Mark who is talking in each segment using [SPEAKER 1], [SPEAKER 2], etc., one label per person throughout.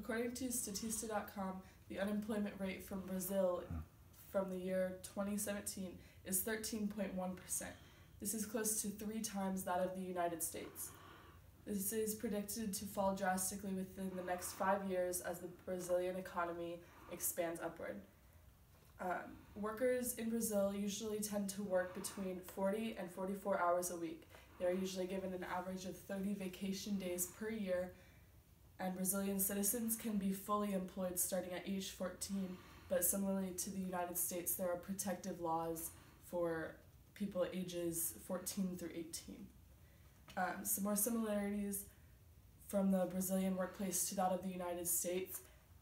[SPEAKER 1] According to Statista.com, the unemployment rate from Brazil from the year 2017 is 13.1%. This is close to 3 times that of the United States. This is predicted to fall drastically within the next 5 years as the Brazilian economy expands upward. Workers in Brazil usually tend to work between 40 and 44 hours a week. They are usually given an average of 30 vacation days per year, and Brazilian citizens can be fully employed starting at age 14, but similarly to the United States, there are protective laws for people ages 14 through 18. Some more similarities from the Brazilian workplace to that of the United States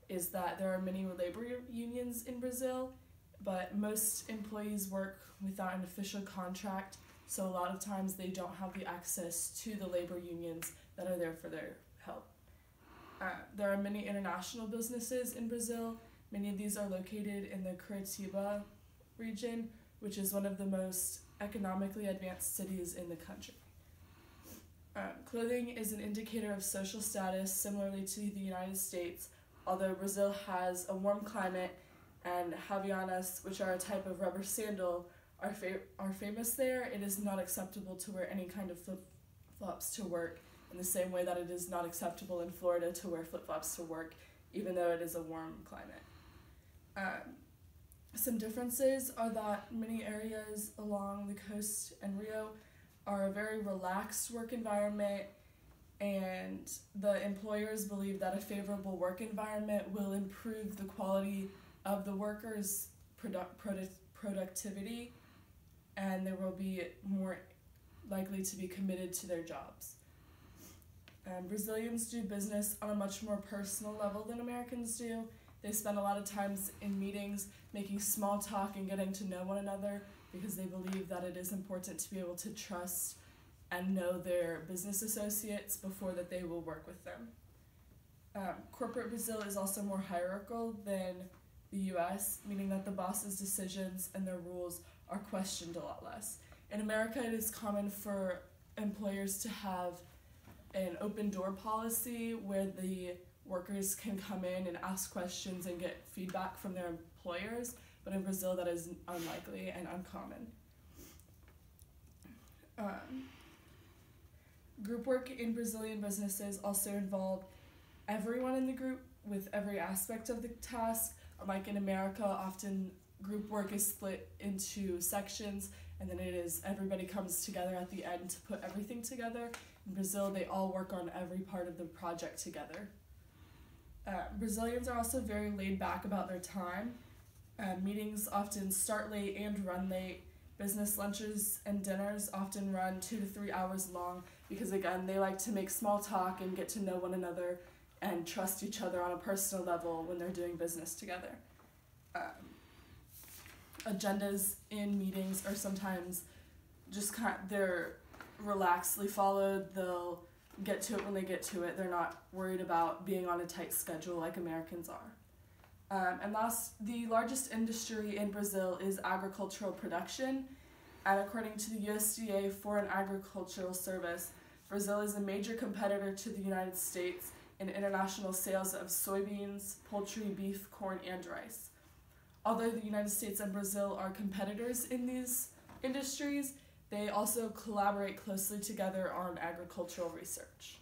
[SPEAKER 1] is that there are many labor unions in Brazil, but most employees work without an official contract, so a lot of times they don't have the access to the labor unions that are there for their help. There are many international businesses in Brazil. Many of these are located in the Curitiba region, which is one of the most economically advanced cities in the country. Clothing is an indicator of social status similarly to the United States, although Brazil has a warm climate and Havaianas, which are a type of rubber sandal, are famous there. It is not acceptable to wear any kind of flip-flops to work, in the same way that it is not acceptable in Florida to wear flip-flops to work, even though it is a warm climate. Some differences are that many areas along the coast and Rio are a very relaxed work environment, and the employers believe that a favorable work environment will improve the quality of the workers' productivity, and they will be more likely to be committed to their jobs. Brazilians do business on a much more personal level than Americans do. They spend a lot of times in meetings making small talk and getting to know one another because they believe that it is important to be able to trust and know their business associates before that they will work with them. Corporate Brazil is also more hierarchical than the US, meaning that the boss's decisions and their rules are questioned a lot less. In America, it is common for employers to have an open door policy where the workers can come in and ask questions and get feedback from their employers, but in Brazil that is unlikely and uncommon. Group work in Brazilian businesses also involve everyone in the group with every aspect of the task. Unlike in America, often group work is split into sections, and then it is everybody comes together at the end to put everything together. In Brazil, they all work on every part of the project together. Brazilians are also very laid back about their time. Meetings often start late and run late. Business lunches and dinners often run 2 to 3 hours long because, again, they like to make small talk and get to know one another and trust each other on a personal level when they're doing business together. Agendas in meetings are sometimes just they're relaxedly followed. They'll get to it when they get to it. They're not worried about being on a tight schedule like Americans are. And last, the largest industry in Brazil is agricultural production. And according to the USDA Foreign Agricultural Service, Brazil is a major competitor to the United States in international sales of soybeans, poultry, beef, corn, and rice. Although the United States and Brazil are competitors in these industries, they also collaborate closely together on agricultural research.